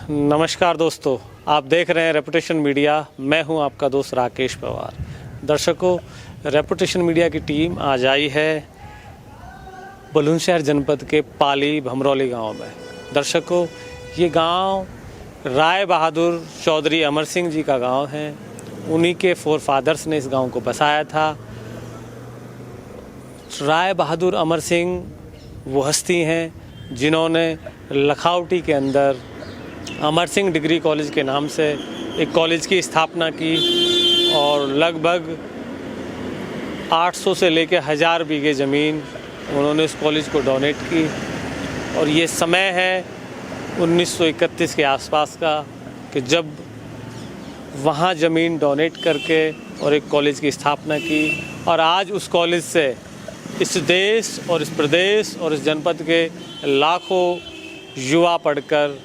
नमस्कार दोस्तों, आप देख रहे हैं रेपुटेशन मीडिया। मैं हूं आपका दोस्त राकेश पवार। दर्शकों, रेपुटेशन मीडिया की टीम आज आई है बुलंदशहर जनपद के पाली भमरौली गांव में। दर्शकों, ये गांव राय बहादुर चौधरी अमर सिंह जी का गांव है। उन्हीं के फोर फादर्स ने इस गांव को बसाया था। राय बहादुर अमर सिंह वो हस्ती हैं जिन्होंने लखावटी के अंदर अमर सिंह डिग्री कॉलेज के नाम से एक कॉलेज की स्थापना की और लगभग 800 से लेकर 1000 बीघे ज़मीन उन्होंने उस कॉलेज को डोनेट की। और ये समय है 1931 के आसपास का कि जब वहाँ ज़मीन डोनेट करके और एक कॉलेज की स्थापना की। और आज उस कॉलेज से इस देश और इस प्रदेश और इस जनपद के लाखों युवा पढ़कर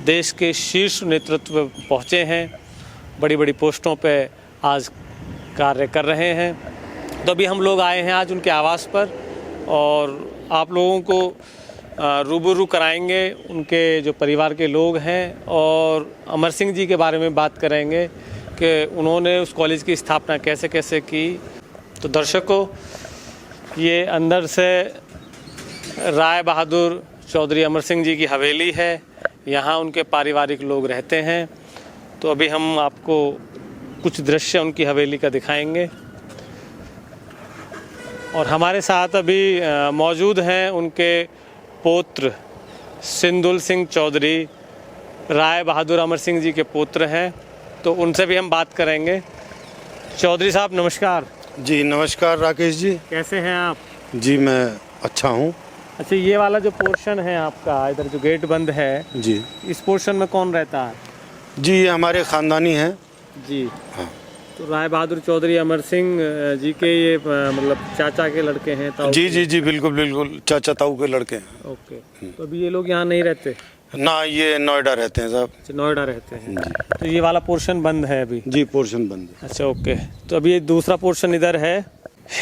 देश के शीर्ष नेतृत्व में पहुँचे हैं, बड़ी बड़ी पोस्टों पे आज कार्य कर रहे हैं। तो अभी हम लोग आए हैं आज उनके आवास पर और आप लोगों को रूबरू कराएंगे उनके जो परिवार के लोग हैं और अमर सिंह जी के बारे में बात करेंगे कि उन्होंने उस कॉलेज की स्थापना कैसे कैसे की। तो दर्शकों, ये अंदर से राय बहादुर चौधरी अमर सिंह जी की हवेली है। यहाँ उनके पारिवारिक लोग रहते हैं। तो अभी हम आपको कुछ दृश्य उनकी हवेली का दिखाएंगे। और हमारे साथ अभी मौजूद हैं उनके पौत्र सिंदुल सिंह चौधरी, राय बहादुर अमर सिंह जी के पुत्र हैं। तो उनसे भी हम बात करेंगे। चौधरी साहब नमस्कार। जी नमस्कार राकेश जी। कैसे हैं आप? जी मैं अच्छा हूँ। अच्छा, ये वाला जो पोर्शन है आपका, इधर जो गेट बंद है जी, इस पोर्शन में कौन रहता है? जी ये हमारे ख़ानदानी हैं जी। हाँ। तो राय बहादुर चौधरी अमर सिंह जी के ये मतलब चाचा के लड़के हैं? ताऊ जी जी जी बिल्कुल बिल्कुल, चाचा ताऊ के लड़के हैं। ओके। तो अभी ये लोग यहाँ नहीं रहते? ना, ये नोएडा रहते हैं साहब। अच्छा, नोएडा रहते हैं जी। तो ये वाला पोर्शन बंद है अभी? जी पोर्शन बंद है। अच्छा ओके। तो अभी ये दूसरा पोर्शन इधर है।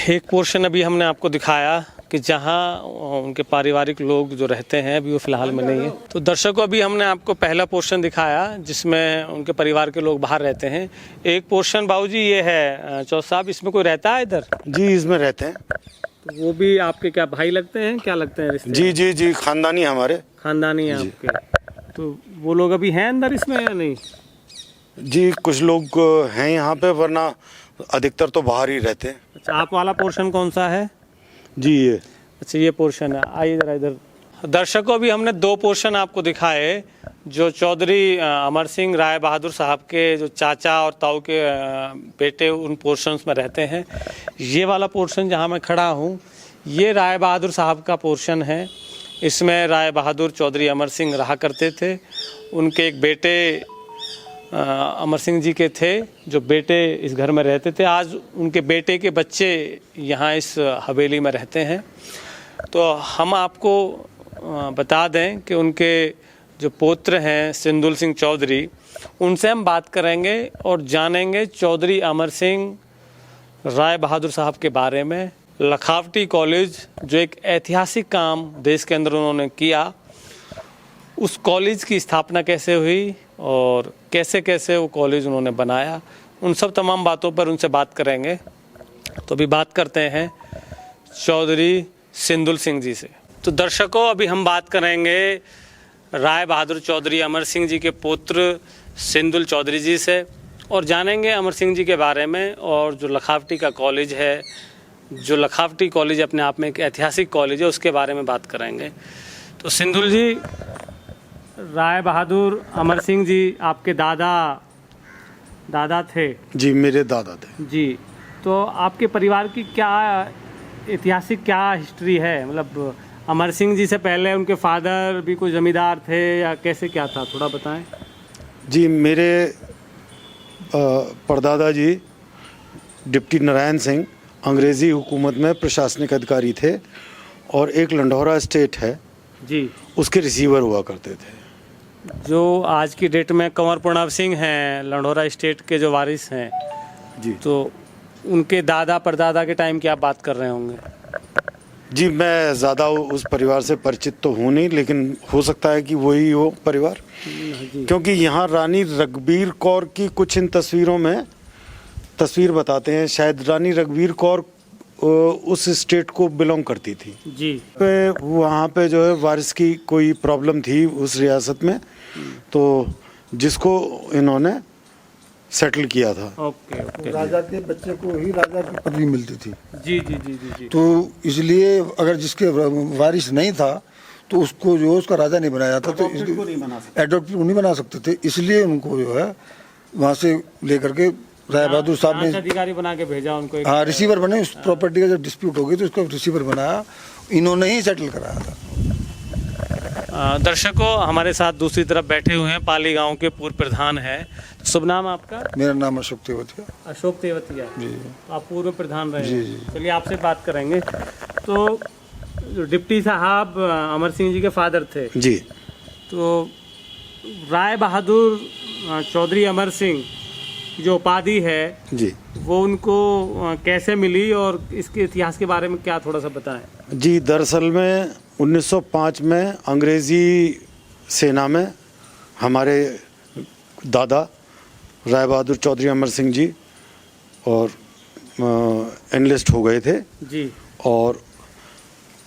एक पोर्शन अभी हमने आपको दिखाया कि जहाँ उनके पारिवारिक लोग जो रहते हैं, अभी वो फ़िलहाल में नहीं है। तो दर्शकों, अभी हमने आपको पहला पोर्शन दिखाया जिसमें उनके परिवार के लोग बाहर रहते हैं। एक पोर्शन बाबूजी ये है चौधरी साहब, इसमें कोई रहता है इधर? जी इसमें रहते हैं। तो वो भी आपके क्या भाई लगते हैं, क्या लगते हैं रिश्ते? जी जी जी ख़ानदानी हमारे। खानदानी है आपके? तो वो लोग अभी हैं अंदर इसमें या नहीं? जी कुछ लोग हैं यहाँ पे, वरना अधिकतर तो बाहर ही रहते हैं। अच्छा, आप वाला पोर्शन कौन सा है? जी ये। अच्छा, ये पोर्शन है। आइए इधर इधर। दर्शकों, अभी हमने दो पोर्शन आपको दिखाए जो चौधरी अमर सिंह राय बहादुर साहब के जो चाचा और ताऊ के बेटे उन पोर्शंस में रहते हैं। ये वाला पोर्शन जहाँ मैं खड़ा हूँ, ये राय बहादुर साहब का पोर्शन है। इसमें राय बहादुर चौधरी अमर सिंह रहा करते थे। उनके एक बेटे अमर सिंह जी के थे, जो बेटे इस घर में रहते थे। आज उनके बेटे के बच्चे यहाँ इस हवेली में रहते हैं। तो हम आपको बता दें कि उनके जो पुत्र हैं सिंदुल सिंह चौधरी, उनसे हम बात करेंगे और जानेंगे चौधरी अमर सिंह राय बहादुर साहब के बारे में। लखावटी कॉलेज जो एक ऐतिहासिक काम देश के अंदर उन्होंने किया, उस कॉलेज की स्थापना कैसे हुई और कैसे कैसे वो कॉलेज उन्होंने बनाया, उन सब तमाम बातों पर उनसे बात करेंगे। तो अभी बात करते हैं चौधरी सिंदुल सिंह जी से। तो दर्शकों, अभी हम बात करेंगे राय बहादुर चौधरी अमर सिंह जी के पुत्र सिंदुल चौधरी जी से और जानेंगे अमर सिंह जी के बारे में। और जो लखावटी का कॉलेज है, जो लखावटी कॉलेज अपने आप में एक ऐतिहासिक कॉलेज है, उसके बारे में बात करेंगे। तो सिंदुल जी, राय बहादुर अमर सिंह जी आपके दादा थे? जी मेरे दादा थे। जी। तो आपके परिवार की क्या ऐतिहासिक क्या हिस्ट्री है? मतलब अमर सिंह जी से पहले उनके फादर भी कोई ज़मींदार थे या कैसे क्या था, थोड़ा बताएं। जी मेरे परदादा जी डिप्टी नारायण सिंह अंग्रेज़ी हुकूमत में प्रशासनिक अधिकारी थे और एक लंढौरा स्टेट है जी, उसके रिसीवर हुआ करते थे। जो आज की डेट में कंवर प्रणव सिंह हैं, लंढौरा स्टेट के जो वारिस हैं जी। तो उनके दादा परदादा के टाइम की आप बात कर रहे होंगे? जी मैं ज़्यादा उस परिवार से परिचित तो हूँ नहीं, लेकिन हो सकता है कि वही हो परिवार, क्योंकि यहाँ रानी रघबीर कौर की कुछ इन तस्वीरों में तस्वीर बताते हैं, शायद रानी रघबीर कौर उस स्टेट को बिलोंग करती थी जी। वहाँ पे जो है वारिस की कोई प्रॉब्लम थी उस रियासत में, तो जिसको इन्होंने सेटल किया था। Okay okay. राजा के बच्चे को ही राजा की पदवी मिलती थी, जी जी जी जी जी। तो इसलिए अगर जिसके वारिस नहीं था तो उसको जो उसका राजा नहीं बनाया था, तो एडॉप्ट नहीं बना सकते थे, इसलिए उनको जो है वहाँ से लेकर के राय बहादुर साहब जांच ने अधिकारी बना के भेजा उनको एक। हाँ रिसीवर बने। उस प्रॉपर्टी का जब डिस्प्यूट हो गई तो उसको रिसीवर बनाया, इन्होंने ही सेटल कराया था। दर्शकों, हमारे साथ दूसरी तरफ बैठे हुए हैं पाली गांव के पूर्व प्रधान है। शुभ नाम आपका? मेरा नाम अशोक तेवतिया। अशोक तेवतिया जी। तो आप पूर्व प्रधान रहे जी, हैं। जी। चलिए आपसे बात करेंगे। तो जो डिप्टी साहब अमर सिंह जी के फादर थे, जी तो राय बहादुर चौधरी अमर सिंह जो उपाधि है जी वो उनको कैसे मिली और इसके इतिहास के बारे में क्या थोड़ा सा बताएं। जी, दरअसल में 1905 में अंग्रेज़ी सेना में हमारे दादा राय बहादुर चौधरी अमर सिंह जी और एनलिस्ट हो गए थे जी। और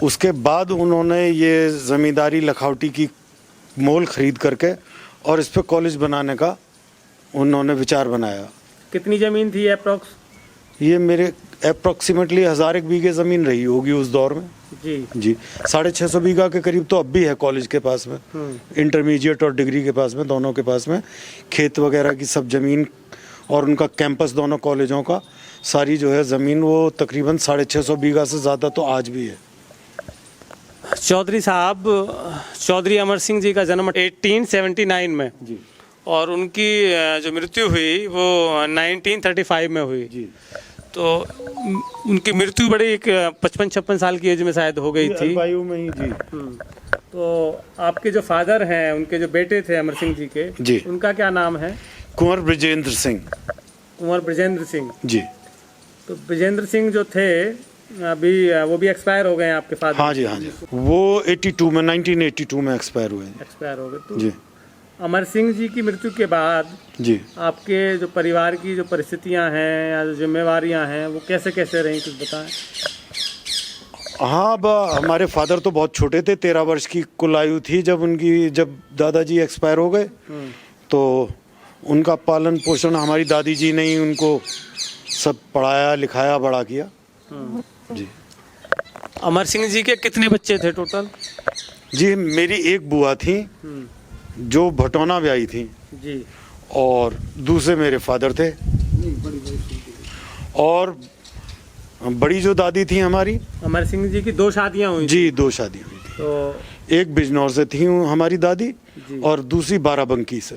उसके बाद उन्होंने ये ज़मींदारी लखावटी की मोल खरीद करके और इस पे कॉलेज बनाने का उन्होंने विचार बनाया। कितनी ज़मीन थी अप्रॉक्स? ये मेरे अप्रॉक्सीमेटली 1000 बीघे ज़मीन रही होगी उस दौर में। जी जी 650 बीघा के करीब तो अब भी है कॉलेज के पास में, इंटरमीडिएट और डिग्री के पास में, दोनों के पास में खेत वगैरह की सब ज़मीन और उनका कैंपस दोनों कॉलेजों का सारी जो है ज़मीन वो तकरीबन 650 बीघा से ज़्यादा तो आज भी है। चौधरी साहब, चौधरी अमर सिंह जी का जन्म 1879 में जी और उनकी जो मृत्यु हुई वो 1935 में हुई जी तो उनकी मृत्यु बड़ी एक 55-56 साल की एज में शायद हो गई थी। अल्पायु में ही जी। तो आपके जो फादर हैं, उनके जो बेटे थे अमर सिंह जी के, जी। उनका क्या नाम है? कुंवर ब्रजेंद्र सिंह। कुंवर ब्रजेंद्र सिंह। जी तो ब्रजेंद्र सिंह जो थे अभी वो भी एक्सपायर हो गए हैं आपके फादर? हाँ जी, वो 1982 में एक्सपायर हुए हैं। एक्सपायर हो गए। तो जी अमर सिंह जी की मृत्यु के बाद जी आपके जो परिवार की जो परिस्थितियां हैं या जो जिम्मेवारियां हैं वो कैसे कैसे रहीं, कुछ बताएं। हाँ, हमारे फादर तो बहुत छोटे थे, 13 वर्ष की कुल आयु थी जब दादाजी एक्सपायर हो गए, तो उनका पालन पोषण हमारी दादी जी ने ही उनको सब पढ़ाया लिखाया बड़ा किया। जी। अमर सिंह जी के कितने बच्चे थे टोटल? जी मेरी एक बुआ थी जो भटौना ब्याही थी जी। और दूसरे मेरे फादर थे और बड़ी जो दादी थी हमारी, अमर सिंह जी की 2 शादियां हुई? जी 2 शादी हुई थी। तो एक बिजनौर से थी हमारी दादी जी। और दूसरी बाराबंकी से।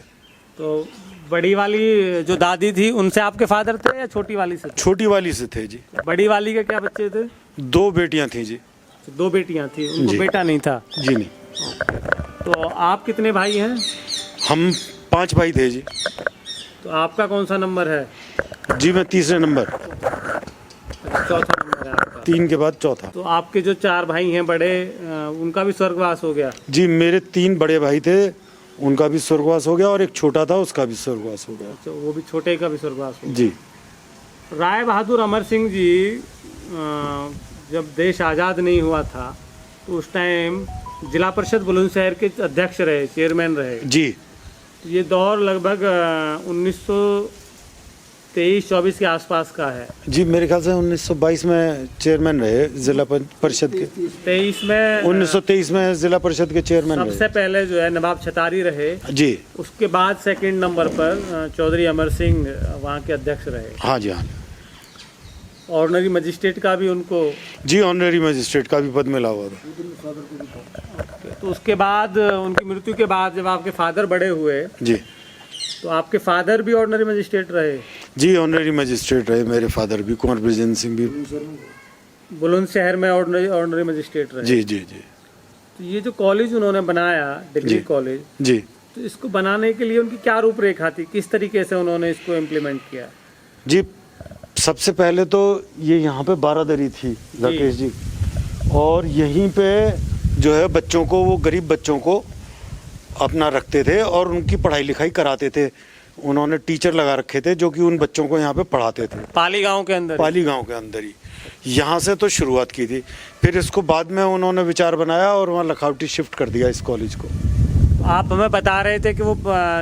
तो बड़ी वाली जो दादी थी उनसे आपके फादर थे या छोटी वाली से थे? छोटी वाली से थे जी। बड़ी वाली के क्या बच्चे थे? 2 बेटियां थी जी। 2 बेटियां थी, उनको जी। बेटा नहीं था? जी नहीं। तो आप कितने भाई हैं? हम 5 भाई थे जी। तो आपका कौन सा नंबर है? जी मैं तीसरे नंबर, चौथा नंबर है आपका। 3 के बाद चौथा। तो आपके जो 4 भाई हैं बड़े, उनका भी स्वर्गवास हो गया? जी मेरे 3 बड़े भाई थे, उनका भी स्वर्गवास हो गया और एक छोटा था उसका भी स्वर्गवास हो गया। तो वो भी छोटे का भी स्वर्गवास हो गया। जी राय बहादुर अमर सिंह जी जब देश आज़ाद नहीं हुआ था तो उस टाइम जिला परिषद बुलंदशहर के अध्यक्ष रहे, चेयरमैन रहे। जी ये दौर लगभग 1923-24 के आसपास का है। जी मेरे ख्याल से 1922 में चेयरमैन रहे जिला परिषद के। 23 में 1923 में जिला परिषद के चेयरमैन सबसे रहे। पहले जो है नवाब छतारी रहे। जी उसके बाद सेकंड नंबर पर चौधरी अमर सिंह वहाँ के अध्यक्ष रहे। हाँ जी हाँ। ऑर्डिनरी मजिस्ट्रेट का भी उनको? जी ऑनरेरी मजिस्ट्रेट का भी पद मिला हुआ था। तो उसके बाद उनकी मृत्यु के बाद जब आपके फादर बड़े हुए जी तो आपके फादर भी ऑर्डिनरी मजिस्ट्रेट रहे? जी ऑनरेरी मजिस्ट्रेट रहे मेरे फादर भी, कुंवर ब्रजेंद्र सिंह भी बुलंदशहर में ऑर्डिनरी मजिस्ट्रेट रहे। जी जी जी। तो ये जो कॉलेज उन्होंने बनाया, डिग्री जी। कॉलेज, जी तो इसको बनाने के लिए उनकी क्या रूपरेखा थी, किस तरीके से उन्होंने इसको इम्प्लीमेंट किया? जी सबसे पहले तो ये यहाँ पे बारादरी थी राकेश जी, और यहीं पे जो है बच्चों को, वो गरीब बच्चों को अपना रखते थे और उनकी पढ़ाई लिखाई कराते थे। उन्होंने टीचर लगा रखे थे जो कि उन बच्चों को यहाँ पे पढ़ाते थे। पाली गांव के अंदर? पाली गांव के अंदर ही। यहाँ से तो शुरुआत की थी, फिर इसको बाद में उन्होंने विचार बनाया और वहाँ लखावटी शिफ्ट कर दिया इस कॉलेज को। आप हमें बता रहे थे कि वो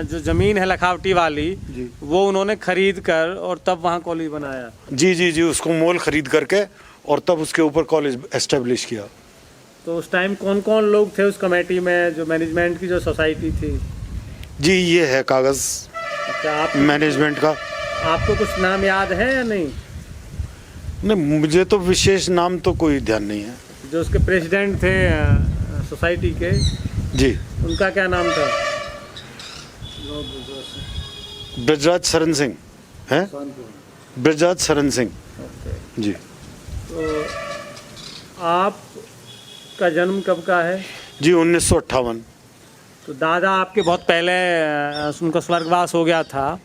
जो जमीन है लखावटी वाली जी, वो उन्होंने खरीद कर और तब वहाँ कॉलेज बनाया? जी जी जी, उसको मोल खरीद करके और तब उसके ऊपर कॉलेज एस्टेब्लिश किया। तो उस टाइम कौन कौन लोग थे उस कमेटी में, जो मैनेजमेंट की जो सोसाइटी थी? जी, ये है कागज़ अच्छा, आप मैनेजमेंट का। आपको कुछ नाम याद है या नहीं? नहीं, मुझे तो विशेष नाम तो कोई ध्यान नहीं है। जो उसके प्रेसिडेंट थे सोसाइटी के, जी, उनका क्या नाम था? ब्रजराज शरण सिंह हैं, ब्रजराज शरण सिंह जी। तो आपका जन्म कब का है? जी, 1958। तो दादा आपके बहुत पहले उनका स्वर्गवास हो गया था,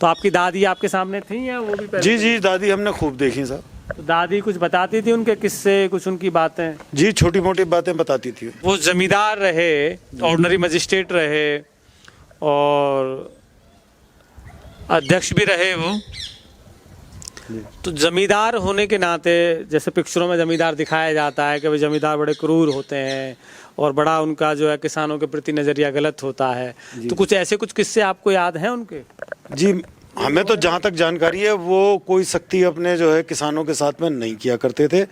तो आपकी दादी आपके सामने थी या वो भी पहले? जी जी, दादी हमने खूब देखी साहब। तो दादी कुछ बताती थी उनके किस्से, कुछ उनकी बातें? जी, छोटी मोटी बातें बताती थी। वो जमींदार रहे, ऑर्डिनरी मजिस्ट्रेट रहे और अध्यक्ष भी रहे वो। तो जमींदार होने के नाते, जैसे पिक्चरों में जमींदार दिखाया जाता है कि भाई जमींदार बड़े क्रूर होते हैं और बड़ा उनका जो है किसानों के प्रति नज़रिया गलत होता है, तो कुछ ऐसे कुछ किस्से आपको याद हैं उनके? जी, हमें तो जहाँ तक जानकारी है वो कोई सख्ती अपने जो है किसानों के साथ में नहीं किया करते थे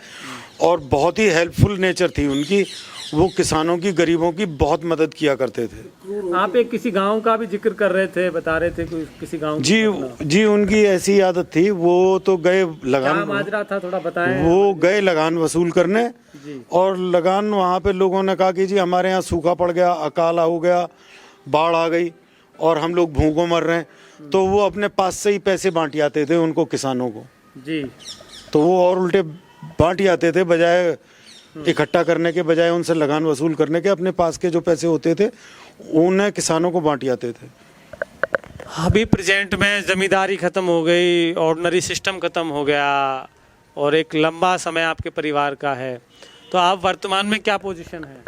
और बहुत ही हेल्पफुल नेचर थी उनकी। वो किसानों की, गरीबों की बहुत मदद किया करते थे। आप एक किसी गांव का भी जिक्र कर रहे थे, बता रहे थे कोई किसी गांव? जी जी, उनकी ऐसी आदत थी, वो तो गए लगान, माजरा था थोड़ा बताएं। वो गए लगान वसूल करने और लगान वहाँ पे लोगों ने कहा कि जी हमारे यहाँ सूखा पड़ गया, अकाल हो गया, बाढ़ आ गई और हम लोग भूखों मर रहे हैं, तो वो अपने पास से ही पैसे बांट आते थे उनको, किसानों को जी। तो वो और उल्टे बांट आते थे, बजाय इकट्ठा करने के, बजाय उनसे लगान वसूल करने के, अपने पास के जो पैसे होते थे उन्हें किसानों को बांट आते थे। अभी प्रेजेंट में जमींदारी खत्म हो गई, ऑर्डिनरी सिस्टम खत्म हो गया और एक लंबा समय आपके परिवार का है, तो आप वर्तमान में क्या पोजीशन है?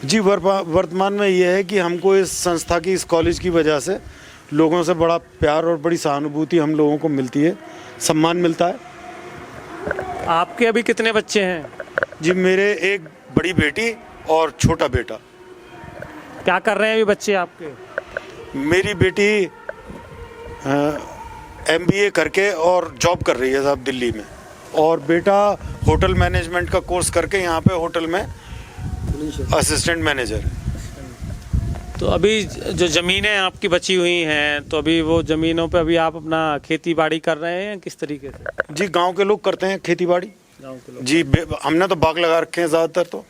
जी, वर्तमान में ये है कि हमको इस संस्था की, इस कॉलेज की वजह से लोगों से बड़ा प्यार और बड़ी सहानुभूति हम लोगों को मिलती है, सम्मान मिलता है। आपके अभी कितने बच्चे हैं? जी, मेरे एक बड़ी बेटी और छोटा बेटा। क्या कर रहे हैं अभी बच्चे आपके? मेरी बेटी MBA करके और जॉब कर रही है साहब दिल्ली में, और बेटा होटल मैनेजमेंट का कोर्स करके यहाँ पे होटल में असिस्टेंट मैनेजर है। तो अभी जो ज़मीनें आपकी बची हुई हैं, तो अभी वो ज़मीनों पे अभी आप अपना खेती बाड़ी कर रहे हैं किस तरीके से? जी, गांव के लोग करते हैं खेती बाड़ी। गाँव के लोग? जी, हमने तो बाग लगा रखे हैं ज़्यादातर तो।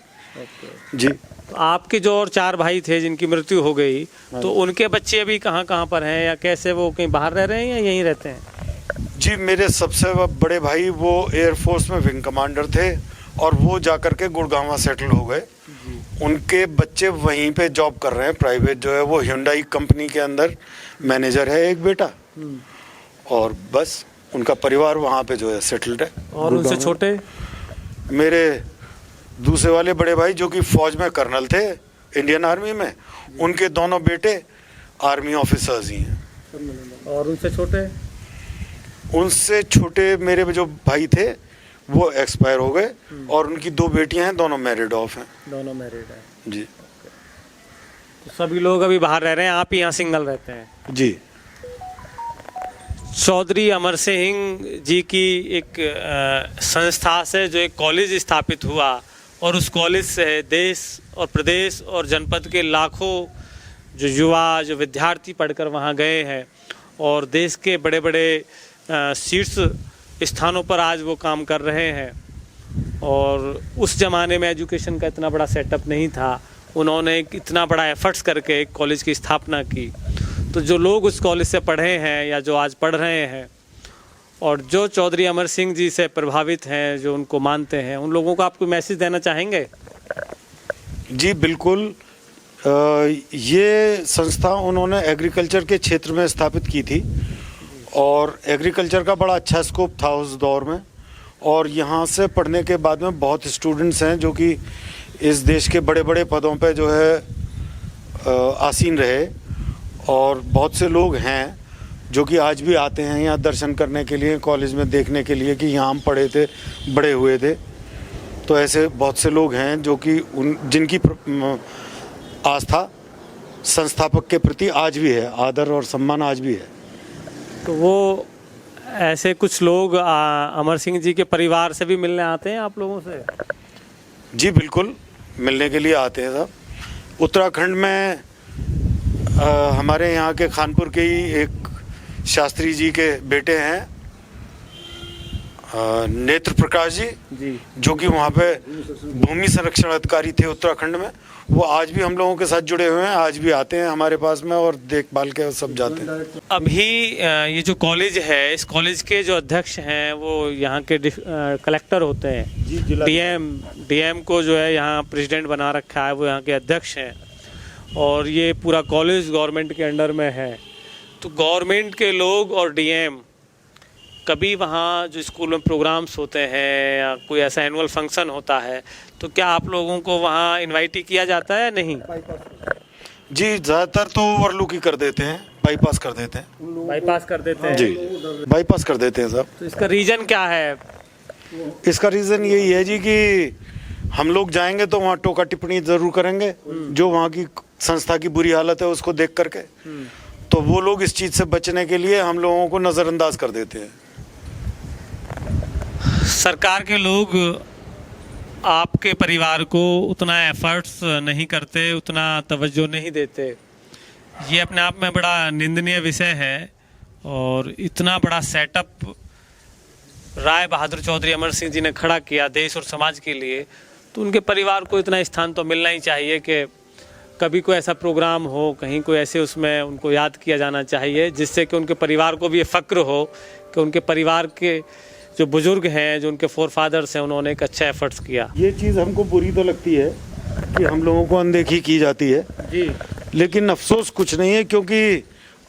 जी। तो आपके जो और 4 भाई थे जिनकी मृत्यु हो गई, तो उनके बच्चे अभी कहाँ कहाँ पर हैं या कैसे, वो कहीं बाहर रह रहे हैं या यहीं रहते हैं? जी, मेरे सबसे बड़े भाई वो एयरफोर्स में विंग कमांडर थे और वो जाकर के गुड़गांव सेटल हो गए। उनके बच्चे वहीं पे जॉब कर रहे हैं, प्राइवेट जो है वो Hyundai कंपनी के अंदर मैनेजर है एक बेटा, और बस उनका परिवार वहाँ पे जो है सेटल्ड है। और उनसे छोटे? मेरे दूसरे वाले बड़े भाई जो कि फौज में कर्नल थे इंडियन आर्मी में, उनके दोनों बेटे आर्मी ऑफिसर्स ही हैं। और उनसे छोटे? उनसे छोटे मेरे जो भाई थे वो एक्सपायर हो गए और उनकी 2 बेटियां हैं, दोनों मैरिड ऑफ हैं। दोनों मैरिड हैं जी। तो सभी लोग अभी बाहर रह रहे हैं, आप ही यहाँ सिंगल रहते हैं? जी। चौधरी अमर सिंह जी की एक संस्था से जो एक कॉलेज स्थापित हुआ और उस कॉलेज से देश और प्रदेश और जनपद के लाखों जो युवा, जो विद्यार्थी पढ़कर वहाँ गए हैं और देश के बड़े बड़े शीर्ष स्थानों पर आज वो काम कर रहे हैं। और उस ज़माने में एजुकेशन का इतना बड़ा सेटअप नहीं था, उन्होंने इतना बड़ा एफर्ट्स करके एक कॉलेज की स्थापना की। तो जो लोग उस कॉलेज से पढ़े हैं या जो आज पढ़ रहे हैं और जो चौधरी अमर सिंह जी से प्रभावित हैं, जो उनको मानते हैं, उन लोगों को आप कोई मैसेज देना चाहेंगे? जी बिल्कुल। ये संस्था उन्होंने एग्रीकल्चर के क्षेत्र में स्थापित की थी और एग्रीकल्चर का बड़ा अच्छा स्कोप था उस दौर में, और यहाँ से पढ़ने के बाद में बहुत स्टूडेंट्स हैं जो कि इस देश के बड़े बड़े पदों पे जो है आसीन रहे, और बहुत से लोग हैं जो कि आज भी आते हैं यहाँ दर्शन करने के लिए, कॉलेज में देखने के लिए कि यहाँ हम पढ़े थे, बड़े हुए थे। तो ऐसे बहुत से लोग हैं जो कि जिनकी आस्था संस्थापक के प्रति आज भी है, आदर और सम्मान आज भी है। तो वो ऐसे कुछ लोग अमर सिंह जी के परिवार से भी मिलने आते हैं आप लोगों से? जी बिल्कुल, मिलने के लिए आते हैं सब। उत्तराखंड में हमारे यहाँ के खानपुर के ही एक शास्त्री जी के बेटे हैं नेत्र प्रकाश जी, जो कि वहाँ पे भूमि संरक्षण अधिकारी थे उत्तराखंड में। वो आज भी हम लोगों के साथ जुड़े हुए हैं, आज भी आते हैं हमारे पास में और देखभाल के सब जाते हैं। अभी ये जो कॉलेज है, इस कॉलेज के जो अध्यक्ष हैं वो यहाँ के कलेक्टर होते हैं। डीएम को जो है यहाँ प्रेसिडेंट बना रखा है, वो यहाँ के अध्यक्ष हैं, और ये पूरा कॉलेज गवर्नमेंट के अंडर में है। तो गवर्नमेंट के लोग और डीएम कभी वहाँ जो स्कूल में प्रोग्राम्स होते हैं या कोई ऐसा एनुअल फंक्शन होता है, तो क्या आप लोगों को वहाँ इनवाइट किया जाता है या नहीं? जी ज़्यादातर तो ओवरलुक ही कर देते हैं, बाईपास कर देते हैं। बाईपास कर देते हैं जी, बाईपास कर देते हैं सब। तो इसका रीज़न क्या है? इसका रीज़न यही है जी कि हम लोग जाएंगे तो वहाँ टोका टिप्पणी ज़रूर करेंगे, जो वहाँ की संस्था की बुरी हालत है उसको देख करके। तो वो लोग इस चीज़ से बचने के लिए हम लोगों को नज़रअंदाज कर देते हैं। सरकार के लोग आपके परिवार को उतना एफर्ट्स नहीं करते, उतना तवज्जो नहीं देते। ये अपने आप में बड़ा निंदनीय विषय है। और इतना बड़ा सेटअप राय बहादुर चौधरी अमर सिंह जी ने खड़ा किया देश और समाज के लिए, तो उनके परिवार को इतना स्थान तो मिलना ही चाहिए कि कभी कोई ऐसा प्रोग्राम हो, कहीं कोई ऐसे उसमें उनको याद किया जाना चाहिए, जिससे कि उनके परिवार को भी ये फ़क्र हो कि उनके परिवार के जो बुजुर्ग हैं, जो उनके फोर फादर्स हैं, उन्होंने एक अच्छा एफर्ट्स किया। ये चीज़ हमको बुरी तो लगती है कि हम लोगों को अनदेखी की जाती है जी, लेकिन अफसोस कुछ नहीं है, क्योंकि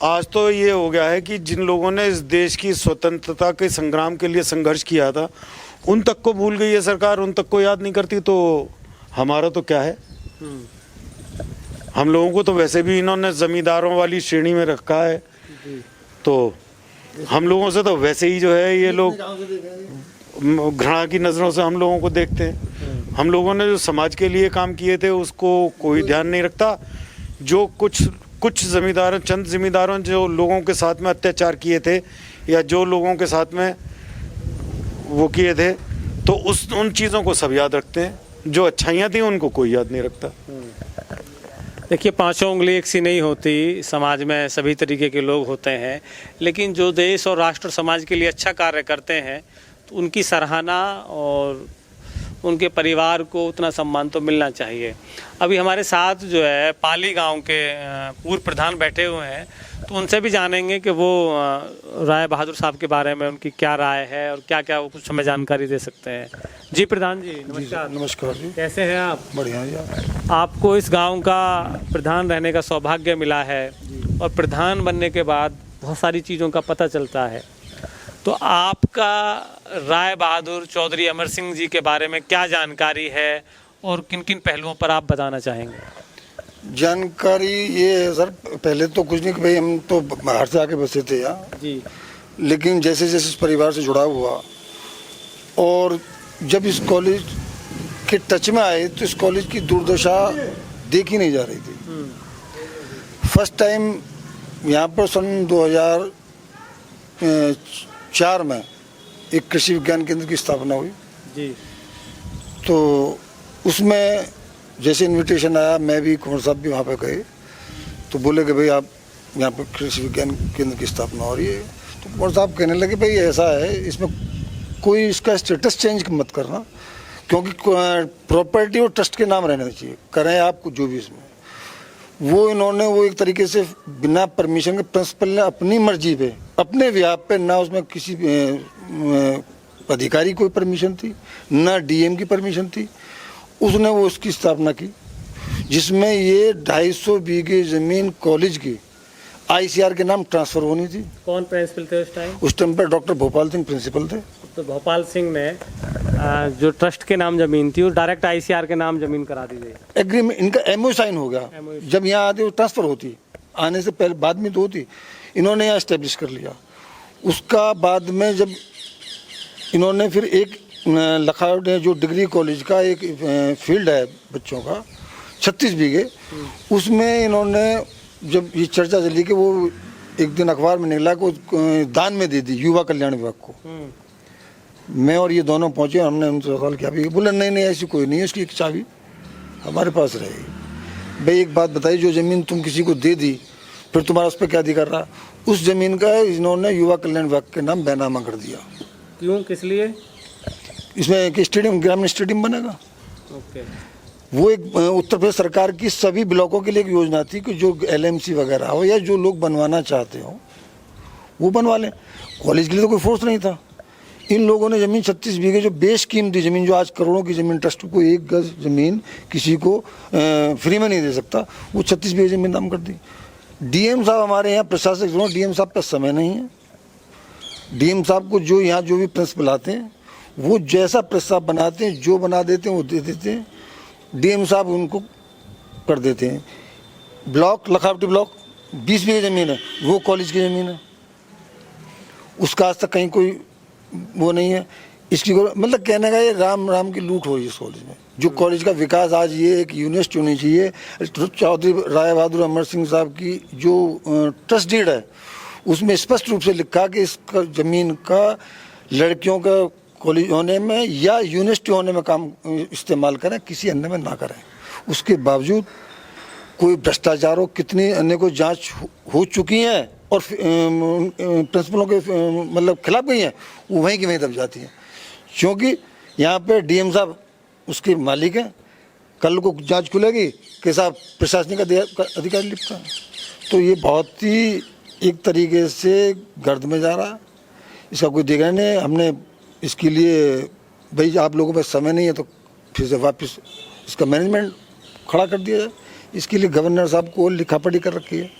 आज तो ये हो गया है कि जिन लोगों ने इस देश की स्वतंत्रता के संग्राम के लिए संघर्ष किया था, उन तक को भूल गई है सरकार, उन तक को याद नहीं करती। तो हमारा तो क्या है, हम लोगों को तो वैसे भी इन्होंने जमींदारों वाली श्रेणी में रखा है। तो हम लोगों से तो वैसे ही जो है ये लोग घृणा की नज़रों से हम लोगों को देखते हैं। हम लोगों ने जो समाज के लिए काम किए थे उसको कोई ध्यान नहीं रखता। जो कुछ जमींदारों, चंद जमींदारों जो लोगों के साथ में अत्याचार किए थे या जो लोगों के साथ में वो किए थे, तो उन चीज़ों को सब याद रखते हैं। जो अच्छाइयाँ थी उनको कोई याद नहीं रखता। देखिए, पांचों उंगली एक सी नहीं होती, समाज में सभी तरीके के लोग होते हैं, लेकिन जो देश और राष्ट्र समाज के लिए अच्छा कार्य करते हैं तो उनकी सराहना और उनके परिवार को उतना सम्मान तो मिलना चाहिए। अभी हमारे साथ जो है पाली गांव के पूर्व प्रधान बैठे हुए हैं, तो उनसे भी जानेंगे कि वो राय बहादुर साहब के बारे में उनकी क्या राय है और क्या क्या वो कुछ हमें जानकारी दे सकते हैं। जी प्रधान जी, नमस्कार। नमस्कार जी, कैसे हैं आप? बढ़िया जी। आपको इस गांव का प्रधान रहने का सौभाग्य मिला है, और प्रधान बनने के बाद बहुत सारी चीज़ों का पता चलता है। तो आपका राय बहादुर चौधरी अमर सिंह जी के बारे में क्या जानकारी है और किन किन पहलुओं पर आप बताना चाहेंगे? जानकारी ये है सर, पहले तो कुछ नहीं कि भाई हम तो बाहर से आके बसे थे यहाँ जी, लेकिन जैसे जैसे इस परिवार से जुड़ा हुआ और जब इस कॉलेज के टच में आए तो इस कॉलेज की दुर्दशा देखी नहीं जा रही थी। फर्स्ट टाइम यहाँ पर सन 2004 में एक कृषि विज्ञान केंद्र की स्थापना हुई जी। तो उसमें जैसे इनविटेशन आया, मैं भी, कुंवर साहब भी वहाँ पे गए, तो बोले कि भाई आप यहाँ पर कृषि विज्ञान केंद्र की स्थापना हो रही है। तो कुंवर साहब कहने लगे भाई ऐसा है, इसमें कोई इसका स्टेटस चेंज मत करना, क्योंकि प्रॉपर्टी और ट्रस्ट के नाम रहने चाहिए, करें आप कुछ जो भी इसमें। वो इन्होंने वो एक तरीके से बिना परमिशन के प्रिंसिपल ने अपनी मर्जी पे, अपने व्याप पे, ना उसमें किसी अधिकारी कोई परमिशन थी, ना डीएम की परमिशन थी, उसने वो उसकी स्थापना की, जिसमें ये 250 बीघे ज़मीन कॉलेज की आईसीआर के नाम ट्रांसफ़र होनी थी। कौन प्रिंसिपल थे उस टाइम? उस टाइम पर डॉक्टर भोपाल सिंह प्रिंसिपल थे। तो भोपाल सिंह ने जो ट्रस्ट के नाम जमीन थी वो डायरेक्ट आईसीआर के नाम जमीन करा दी गई। एग्रीमेंट इनका एमओ साइन हो गया। जब यहाँ आते ट्रांसफर होती, आने से पहले बाद में तो होती, इन्होंने यहाँ एस्टेब्लिश कर लिया। उसका बाद में जब इन्होंने फिर एक लखावट जो डिग्री कॉलेज का एक फील्ड है बच्चों का 36 बीघे, उसमें इन्होंने जब ये चर्चा चली कि वो एक दिन अखबार में निकला को दान में दे दी युवा कल्याण विभाग को। मैं और ये दोनों पहुंचे, हमने उनसे सवाल किया, भी बोले नहीं नहीं ऐसी कोई नहीं है, उसकी एक चाबी हमारे पास रहेगी। भाई एक बात बताइए, जो ज़मीन तुम किसी को दे दी फिर तुम्हारा उस पर क्या अधिकार रहा? उस ज़मीन का इन्होंने युवा कल्याण विभाग के नाम बैनामा कर दिया। क्यों, किस लिए? इसमें एक स्टेडियम, ग्रामीण स्टेडियम बनेगा। ओके। वो एक उत्तर प्रदेश सरकार की सभी ब्लॉकों के लिए एक योजना थी कि जो एलएमसी वगैरह हो या जो लोग बनवाना चाहते हो वो बनवा लें। कॉलेज के लिए तो कोई फोर्स नहीं था। इन लोगों ने ज़मीन 36 बीघे जो बेशकीमती ज़मीन, जो आज करोड़ों की ज़मीन, ट्रस्ट को एक गज ज़मीन किसी को फ्री में नहीं दे सकता, वो 36 बीघे ज़मीन नाम कर दी। डीएम साहब हमारे यहाँ प्रशासक, डीएम साहब का समय नहीं है। डीएम साहब को जो यहाँ जो भी प्रिंसिपल आते हैं वो जैसा प्रस्ताव बनाते हैं, जो बना देते हैं वो दे देते हैं, डीएम साहब उनको कर देते हैं। ब्लॉक लखावटी ब्लॉक 20 बीघे ज़मीन है, वो कॉलेज की ज़मीन है, उसका आज तक कहीं कोई वो नहीं है। इसकी मतलब कहने का ये राम राम की लूट हो रही है इस कॉलेज में। जो कॉलेज का विकास आज ये एक यूनिवर्सिटी होनी चाहिए। चौधरी राय बहादुर अमर सिंह साहब की जो ट्रस्ट डीड है उसमें स्पष्ट रूप से लिखा कि इस ज़मीन का लड़कियों का कॉलेज होने में या यूनिवर्सिटी होने में काम इस्तेमाल करें, किसी अन्य में ना करें। उसके बावजूद कोई भ्रष्टाचार हो, कितनी अन्य को जांच हो चुकी है और प्रिंसिपलों के मतलब खिलाफ गई हैं, वो वहीं की वहीं दब जाती हैं। क्योंकि यहाँ पे डीएम साहब उसके मालिक हैं, कल को जांच खुलेगी कि साहब प्रशासनिक अधिकारी लिखता है। तो ये बहुत ही एक तरीके से गर्द में जा रहा है, इसका कोई देखना नहीं। हमने इसके लिए भाई आप लोगों पे समय नहीं है तो फिर से वापस इसका मैनेजमेंट खड़ा कर दिया जाए। इसके लिए गवर्नर साहब को लिखा पढ़ी कर रखी है।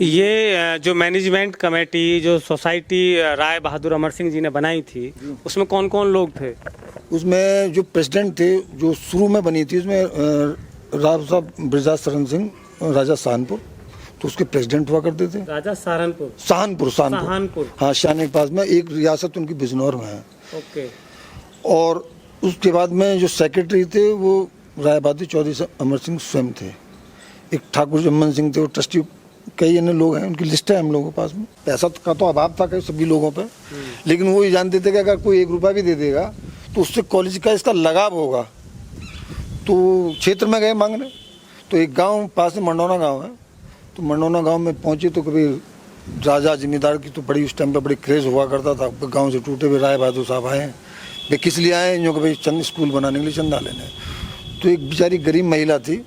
ये जो मैनेजमेंट कमेटी जो सोसाइटी राय बहादुर अमर सिंह जी ने बनाई थी उसमें कौन कौन लोग थे? उसमें जो प्रेसिडेंट थे जो शुरू में बनी थी, उसमें राव साहब ब्रजराज शरण सिंह राजा सहारनपुर, तो उसके प्रेसिडेंट हुआ करते थे। राजा सहारनपुर, सहारनपुर हाँ, शान के पास में एक रियासत उनकी बिजनौर में है। ओके। और उसके बाद में जो सेक्रेटरी थे वो राय बहादुर चौधरी अमर सिंह स्वयं थे। एक ठाकुर जम्मन सिंह थे, वो ट्रस्टी, कई अन्य लोग हैं, उनकी लिस्ट है हम लोगों के पास में। पैसा का तो अभाव था कई सभी लोगों पे, लेकिन वो ये जानते थे कि अगर कोई 1 रुपया भी दे देगा तो उससे कॉलेज का इसका लगाव होगा। तो क्षेत्र में गए मांगने, तो एक गांव पास में मंडौना गांव है, तो मंडौना गांव में पहुंचे तो कभी राजा जमींदार की तो बड़ी उस टाइम पे बड़ी क्रेज हुआ करता था। गांव से टूटे हुए राय बहादुर साहब आए हैं, वे किस लिए आए जो कि भाई चंद स्कूल बनाने के लिए चंदा लेने। तो एक बेचारी गरीब महिला थी,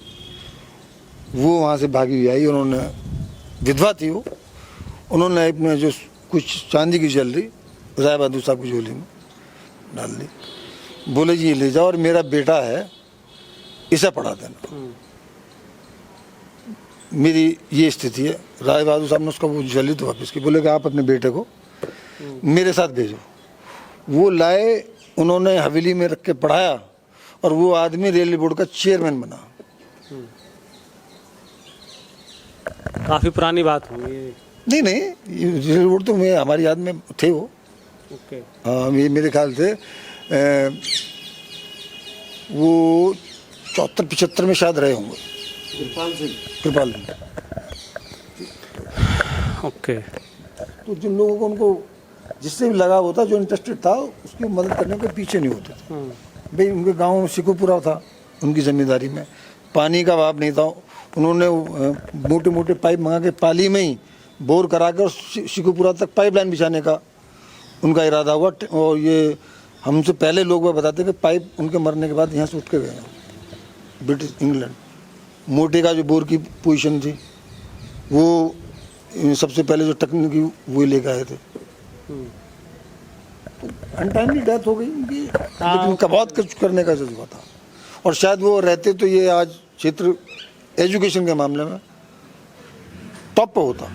वो वहाँ से भागी हुई आई, उन्होंने विधवा थी वो, उन्होंने अपने जो कुछ चांदी की ज्वेलरी राय बहादुर साहब की झोली में डाल दी। बोले जी ये ले जाओ और मेरा बेटा है इसे पढ़ा देना। मेरी ये स्थिति है। राय बहादुर साहब ने उसका वो ज्वेलरी तो वापस की, बोले कि आप अपने बेटे को मेरे साथ भेजो। वो लाए, उन्होंने हवेली में रख के पढ़ाया और वो आदमी रेलवे बोर्ड का चेयरमैन बना। काफी पुरानी बात हुई। नहीं रेलवे बोर्ड तो मैं हमारी याद में थे वो। ओके। हाँ मेरे ख्याल से वो 74-75 में शायद रहे होंगे। कृपाल सिंह। ओके। तो जिन लोगों को उनको जिससे भी लगाव होता, जो इंटरेस्टेड था, उसकी मदद करने के पीछे नहीं होते थे। भाई उनके गांव में सिकोपुरा था, उनकी जिम्मेदारी में पानी का अभाव नहीं था। उन्होंने मोटे मोटे पाइप मंगा के पाली में ही बोर करा के और सिकोपुरा तक पाइपलाइन बिछाने का उनका इरादा हुआ। और ये हमसे पहले लोग वह बताते कि पाइप उनके मरने के बाद यहाँ से उठ के गए ब्रिटिश इंग्लैंड। मोटे का जो बोर की पोजीशन थी वो सबसे पहले जो तकनीकी वो लेकर आए थे। अनटाइमली डेथ हो गई उनकी, लेकिन उनका बहुत कुछ करने का जज्बा था। और शायद वो रहते तो ये आज क्षेत्र एजुकेशन के मामले में टॉप पे होता।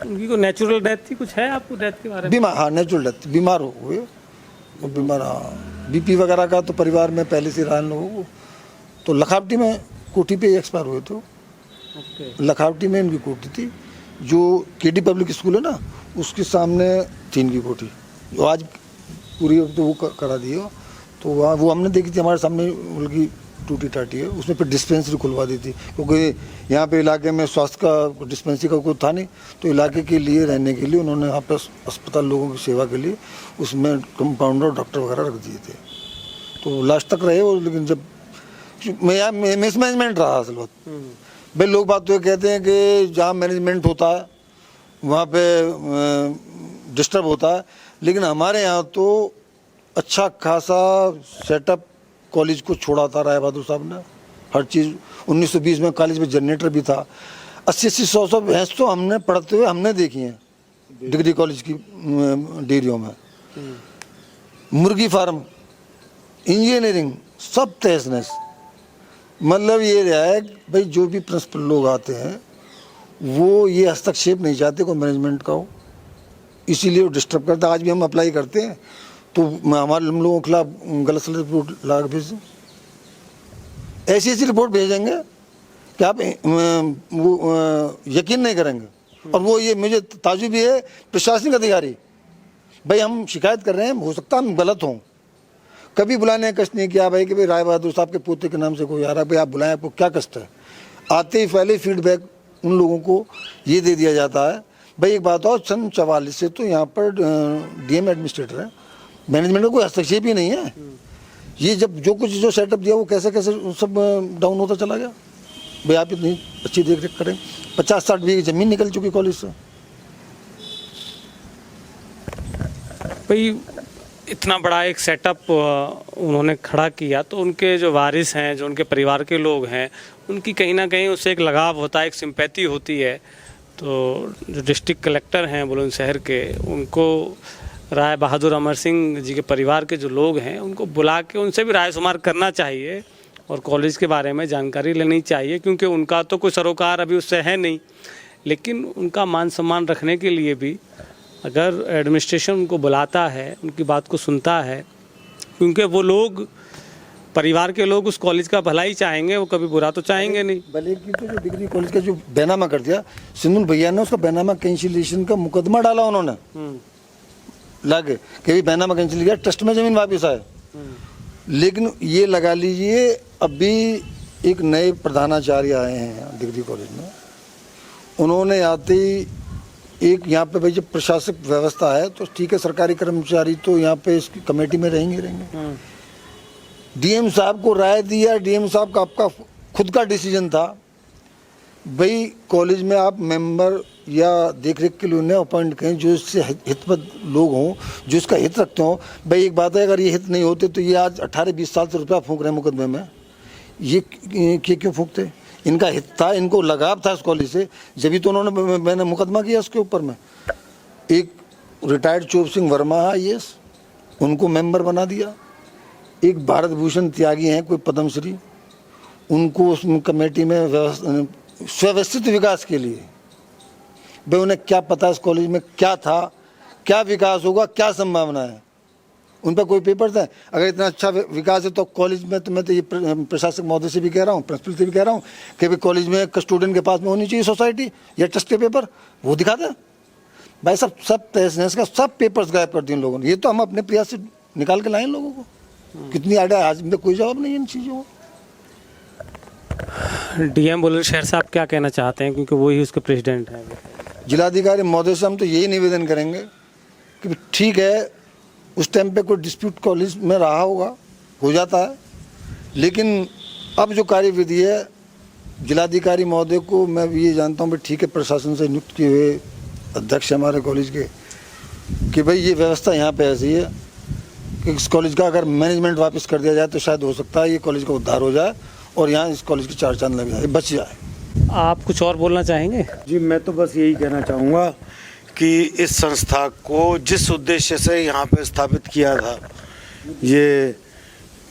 उनकी कोई नेचुरल डेथ थी, कुछ है आपको डेथ के बारे में? बीमार, हाँ नेचुरल डेथ, बीमार हो हुए वो बीमार, हाँ बीपी वगैरह का तो परिवार में पहले से रहा इन लोगों को। तो लखावटी में कोठी पे एक्सपायर हुए थे। लखावटी में इनकी कोठी थी, जो केडी पब्लिक स्कूल है ना, उसके सामने थी इनकी कोठी, जो आज पूरी तो वो करा दी हो। तो वहाँ वो हमने देखी थी, हमारे सामने उनकी टूटी टाटी है, उसमें फिर डिस्पेंसरी खुलवा दी थी, क्योंकि यहाँ पे इलाके में स्वास्थ्य का डिस्पेंसरी का कोई था नहीं। तो इलाके के लिए रहने के लिए उन्होंने यहाँ पर अस्पताल लोगों की सेवा के लिए उसमें कंपाउंडर डॉक्टर वगैरह रख दिए थे। तो लास्ट तक रहे वो, लेकिन जब मिसमैनेजमेंट रहा असल बात। भाई लोग बात तो ये कहते हैं कि जहाँ मैनेजमेंट होता है वहाँ पे डिस्टर्ब होता है, लेकिन हमारे यहाँ तो अच्छा खासा सेटअप कॉलेज को छोड़ा था राय बहादुर साहब ने, हर चीज़। 1920 में कॉलेज में जनरेटर भी था। 80-80 100 भैंस तो हमने पढ़ते हुए हमने देखी हैं डिग्री कॉलेज की डेयरियों में। मुर्गी फार्म, इंजीनियरिंग, सब तहस नहस। मतलब ये रहा है भाई जो भी प्रिंसिपल लोग आते हैं वो ये हस्तक्षेप नहीं चाहते कोई मैनेजमेंट का हो, इसीलिए वो डिस्टर्ब करता है। आज भी हम अप्लाई करते हैं तो हमारे हम लोगों के खिलाफ गलत रिपोर्ट ला भेज दें, ऐसी ऐसी रिपोर्ट भेजेंगे कि आप वो यकीन नहीं करेंगे। और वो ये मुझे ताजुब भी है, प्रशासनिक अधिकारी, भाई हम शिकायत कर रहे हैं, हो सकता है हम गलत हों, कभी बुलाने का कष्ट नहीं किया भाई कि भाई राय बहादुर साहब के पोते के नाम से कोई आ रहा है, भाई आप बुलाएं, आपको क्या कष्ट है। आते ही पहले फीडबैक उन लोगों को ये दे दिया जाता है। भाई एक बात और, सन 44 से तो यहाँ पर डीएम एडमिनिस्ट्रेटर है, मैनेजमेंट का कोई हस्तक्षेप ही नहीं है। ये जब जो कुछ जो सेटअप दिया वो कैसे कैसे सब डाउन होता चला गया। भाई आप इतनी अच्छी देख रेख करें, 50-60 बीघे जमीन निकल चुकी कॉलेज से। भाई इतना बड़ा एक सेटअप उन्होंने खड़ा किया, तो उनके जो वारिस हैं, जो उनके परिवार के लोग हैं, उनकी कहीं ना कहीं उससे एक लगाव होता है, एक सिंपैथी होती है। तो जो डिस्ट्रिक्ट कलेक्टर हैं बुलंदशहर के, उनको राय बहादुर अमर सिंह जी के परिवार के जो लोग हैं उनको बुला के उनसे भी राय शुमार करना चाहिए और कॉलेज के बारे में जानकारी लेनी चाहिए, क्योंकि उनका तो कोई सरोकार अभी उससे है नहीं। लेकिन उनका मान सम्मान रखने के लिए भी अगर एडमिनिस्ट्रेशन उनको बुलाता है, उनकी बात को सुनता है, क्योंकि वो लोग परिवार के लोग उस कॉलेज का भला ही चाहेंगे, वो कभी बुरा तो चाहेंगे नहीं। भले की तो जो डिग्री कॉलेज का जो बैनामा कर दिया सिंधुल भैया ने, उसका बैनामा कैंसिलेशन का मुकदमा डाला उन्होंने लाके कि बैनामा कैंसिल किया, ट्रस्ट में जमीन वापस आए। लेकिन ये लगा लीजिए अभी एक नए प्रधानाचार्य आए हैं डिग्री कॉलेज में, उन्होंने आते ही एक यहाँ पे भाई जब प्रशासक व्यवस्था है तो ठीक है, सरकारी कर्मचारी तो यहाँ पे इसकी कमेटी में रहेंगे। डीएम साहब को राय दिया, डीएम साहब का आपका खुद का डिसीजन था, भाई कॉलेज में आप मेंबर या देखरेख के लिए उन्हें अपॉइंट करें जो इससे हितमत लोग हों, जो इसका हित रखते हों। भाई एक बात है, अगर ये हित नहीं होते तो ये आज 18-20 साल से रुपया फूंक रहे हैं मुकदमे में, ये क्यों फूंकते? इनका हित था, इनको लगाव था इस कॉलेज से, जब तो उन्होंने मैंने मुकदमा किया उसके ऊपर में। एक retired chop Singh Verma IAS, उनको मेंबर बना दिया। एक भारत भूषण त्यागी हैं कोई पद्मश्री, उनको उस कमेटी में सुव्यवस्थित विकास के लिए, भाई उन्हें क्या पता इस कॉलेज में क्या था, क्या विकास होगा, क्या संभावना है, उन पर कोई पेपर्स है। अगर इतना अच्छा विकास है तो कॉलेज में, तो मैं तो ये प्रशासक महोदय से भी कह रहा हूँ, प्रिंसिपल से भी कह रहा हूँ कि भाई कॉलेज में स्टूडेंट के पास में होनी चाहिए सोसाइटी या ट्रस्ट के पेपर, वो दिखा दे। भाई सब तहस नहस का सब पेपर्स गायब कर दिए इन लोगों ने। ये तो हम अपने प्रयास से निकाल के लाए इन लोगों को, कितनी आइडिया, आज में कोई जवाब नहीं है इन चीज़ों को। डीएम बुलंदशहर साहब क्या कहना चाहते हैं, क्योंकि वो ही उसके प्रेसिडेंट हैं? जिलाधिकारी महोदय से हम तो यही निवेदन करेंगे कि ठीक है, उस टाइम पे कोई डिस्प्यूट कॉलेज में रहा होगा, हो जाता है, लेकिन अब जो कार्यविधि है जिलाधिकारी महोदय को मैं ये जानता हूँ भाई ठीक है, प्रशासन से नियुक्त किए हुए अध्यक्ष हमारे कॉलेज के, कि भाई ये व्यवस्था यहाँ पे ऐसी है कि इस कॉलेज का अगर मैनेजमेंट वापस कर दिया जाए तो शायद हो सकता है ये कॉलेज का उद्धार हो जाए और यहाँ इस कॉलेज की चार चांद लग जाए, बच जाए। आप कुछ और बोलना चाहेंगे? जी, मैं तो बस यही कहना चाहूँगा कि इस संस्था को जिस उद्देश्य से यहाँ पे स्थापित किया था, ये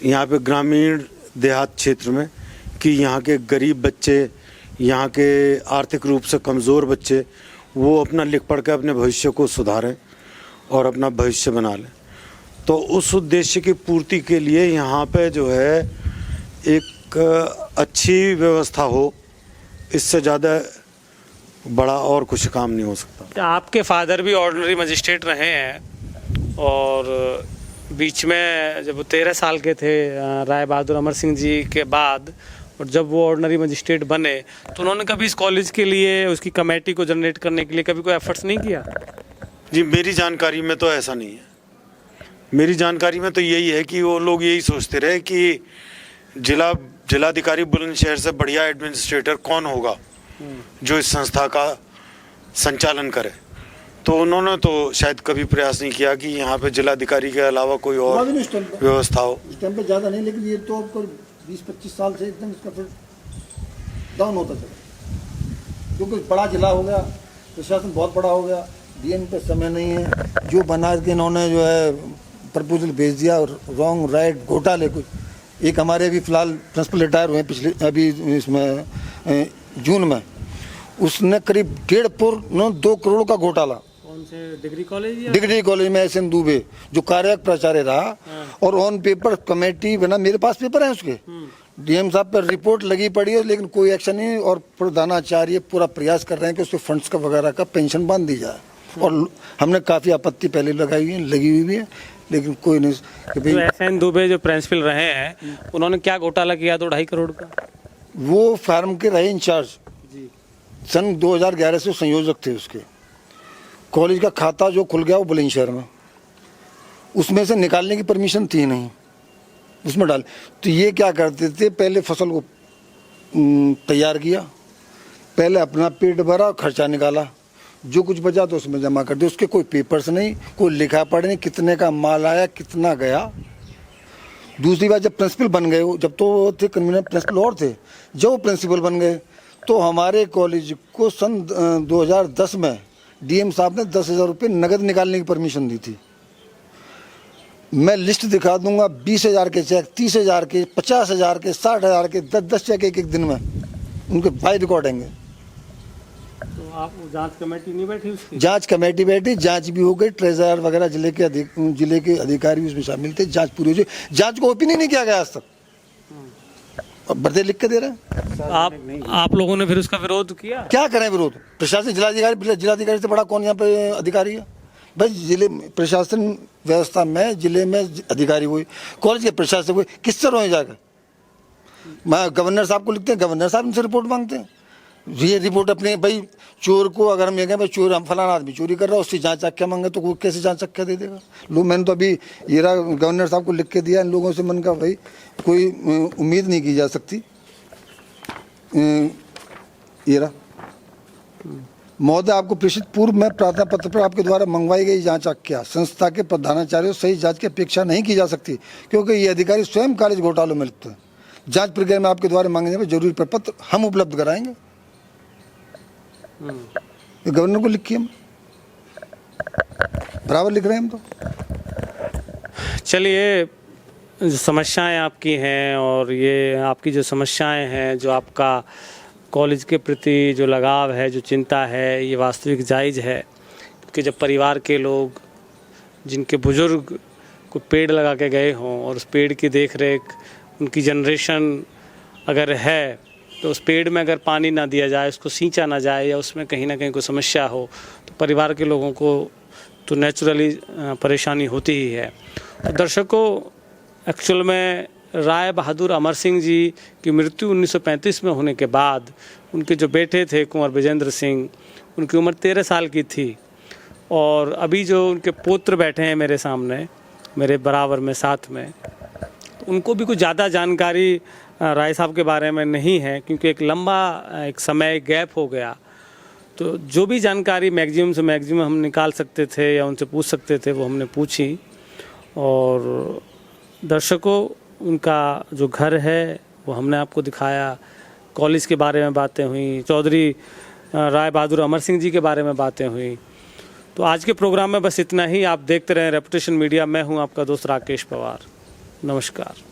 यहाँ पे ग्रामीण देहात क्षेत्र में, कि यहाँ के गरीब बच्चे, यहाँ के आर्थिक रूप से कमज़ोर बच्चे, वो अपना लिख पढ़ के अपने भविष्य को सुधारें और अपना भविष्य बना लें। तो उस उद्देश्य की पूर्ति के लिए यहाँ पे जो है एक अच्छी व्यवस्था हो, इससे ज़्यादा बड़ा और कुछ काम नहीं हो सकता। आपके फादर भी ऑर्डिनरी मजिस्ट्रेट रहे हैं और बीच में जब वो 13 साल के थे राय बहादुर अमर सिंह जी के बाद, और जब वो ऑर्डिनरी मजिस्ट्रेट बने तो उन्होंने कभी इस कॉलेज के लिए, उसकी कमेटी को जनरेट करने के लिए कभी कोई एफर्ट्स नहीं किया? जी, मेरी जानकारी में तो ऐसा नहीं है। मेरी जानकारी में तो यही है कि वो लोग यही सोचते रहे कि जिलाधिकारी बुलंदशहर से बढ़िया एडमिनिस्ट्रेटर कौन होगा जो इस संस्था का संचालन करे। तो उन्होंने तो शायद कभी प्रयास नहीं किया कि यहाँ पे जिलाधिकारी के अलावा कोई और व्यवस्था हो। इस टाइम पे ज़्यादा नहीं, लेकिन ये तो 20-25 साल से एकदम इसका फिर डाउन होता चला, क्योंकि बड़ा जिला हो गया, प्रशासन बहुत बड़ा हो गया, डीएम पे समय नहीं है। जो बना के इन्होंने जो है प्रपोजल भेज दिया और रॉन्ग राइट घोटाले कुछ। एक हमारे अभी फिलहाल प्रिंसिपल रिटायर हुए पिछले अभी इसमें जून में, उसने करीब 2 करोड़ का घोटाला। कौन से डिग्री कॉलेज? डिग्री कॉलेज में एस एन दुबे जो कार्यक प्राचार्य रहा, और ऑन पेपर कमेटी बना, मेरे पास पेपर है उसके, डीएम साहब पर रिपोर्ट लगी पड़ी है, लेकिन कोई एक्शन नहीं। और प्रधानाचार्य पूरा प्रयास कर रहे हैं कि उसके फंड्स का वगैरह का पेंशन बांध दी जाए, और हमने काफ़ी आपत्ति पहले लगाई हुई है, लगी हुई भी है, लेकिन कोई नहीं। तो एस.एन. दुबे जो प्रिंसिपल रहे हैं, उन्होंने क्या घोटाला किया 2.5 करोड़ का? वो फार्म के रहे इंचार्ज जी, सन 2011 से संयोजक थे उसके। कॉलेज का खाता जो खुल गया वो बुलंदशहर में, उसमें से निकालने की परमिशन थी नहीं, उसमें डाल। तो ये क्या करते थे, पहले फसल को तैयार किया, पहले अपना पेट भरा, खर्चा निकाला, जो कुछ बचा तो उसमें जमा कर दिया। उसके कोई पेपर्स नहीं, कोई लिखा पढ़ नहीं, कितने का माल आया, कितना गया। दूसरी बात, जब प्रिंसिपल बन गए, जब तो वो थे कन्वीनर प्रिंसिपल और थे, जब वो प्रिंसिपल बन गए तो हमारे कॉलेज को सन 2010 में डीएम साहब ने 10,000 रुपये नगद निकालने की परमिशन दी थी। मैं लिस्ट दिखा दूंगा, 20,000 के चेक, 30,000 के, 50,000 के, 60,000 के, 10-10 चेक एक दिन में उनके बाय रिकॉर्ड आएंगे। तो आप जांच कमेटी नहीं बैठी उसकी? जांच कमेटी बैठी, जांच भी हो गई, ट्रेजरर वगैरह जिले के अधिकारी उसमें शामिल थे, जांच पूरी हो गई। जांच को ओपन ही नहीं किया गया आज तक, अब बर्दे लिख के दे रहे हैं। आप लोगों ने फिर उसका विरोध किया? क्या करें विरोध? प्रशासन जिलाधिकारी से बड़ा कौन यहाँ पे अधिकारी है भाई? जिले प्रशासन व्यवस्था में जिले में अधिकारी हुई, कॉलेज के प्रशासक हुए, किस तरह हो जाएगा? मैं गवर्नर साहब को लिखते हैं, गवर्नर साहब उनसे रिपोर्ट मांगते हैं। ये रिपोर्ट अपने भाई चोर को अगर हम ये कहें भाई चोर, हम फलाना आदमी चोरी कर रहा है, उससे जांच क्या मांगे तो वो कैसे जांच क्या दे देगा? लोग, मैंने तो अभी ये गवर्नर साहब को लिख के दिया इन लोगों से, मन का भाई कोई उम्मीद नहीं की जा सकती। ये रहा महोदय, आपको प्रेषित पूर्व में प्रार्थना पत्र पर आपके द्वारा मंगवाई गई जांच क्या संस्था के प्रधानाचार्यों सही जांच की अपेक्षा नहीं की जा सकती, क्योंकि ये अधिकारी स्वयं कॉलेज घोटालों में लिप्त है। जांच प्रक्रिया में आपके द्वारा मांगने में जरूरी प्रपत्र हम उपलब्ध कराएंगे। गवर्नर को लिखिए, हम बराबर लिख रहे हैं हम तो। चलिए, जो समस्याएं आपकी हैं और ये आपकी जो समस्याएं हैं, जो आपका कॉलेज के प्रति जो लगाव है, जो चिंता है, ये वास्तविक जायज़ है। क्योंकि जब परिवार के लोग, जिनके बुजुर्ग को पेड़ लगा के गए हों और उस पेड़ की देख रेख उनकी जनरेशन अगर है, तो उस पेड़ में अगर पानी ना दिया जाए, उसको सींचा ना जाए, या उसमें कहीं ना कहीं कोई समस्या हो, तो परिवार के लोगों को तो नेचुरली परेशानी होती ही है। तो दर्शकों, एक्चुअल में राय बहादुर अमर सिंह जी की मृत्यु 1935 में होने के बाद उनके जो बेटे थे कुंवर विजेंद्र सिंह, उनकी उम्र 13 साल की थी, और अभी जो उनके पुत्र बैठे हैं मेरे सामने, मेरे बराबर में साथ में, तो उनको भी कुछ ज़्यादा जानकारी राय साहब के बारे में नहीं है, क्योंकि एक लंबा एक समय गैप हो गया। तो जो भी जानकारी मैक्सिमम से मैक्सिमम हम निकाल सकते थे या उनसे पूछ सकते थे, वो हमने पूछी। और दर्शकों, उनका जो घर है वो हमने आपको दिखाया, कॉलेज के बारे में बातें हुई, चौधरी राय बहादुर अमर सिंह जी के बारे में बातें हुई। तो आज के प्रोग्राम में बस इतना ही। आप देखते रहें रेपुटेशन मीडिया। मैं हूं आपका दोस्त राकेश पवार। नमस्कार।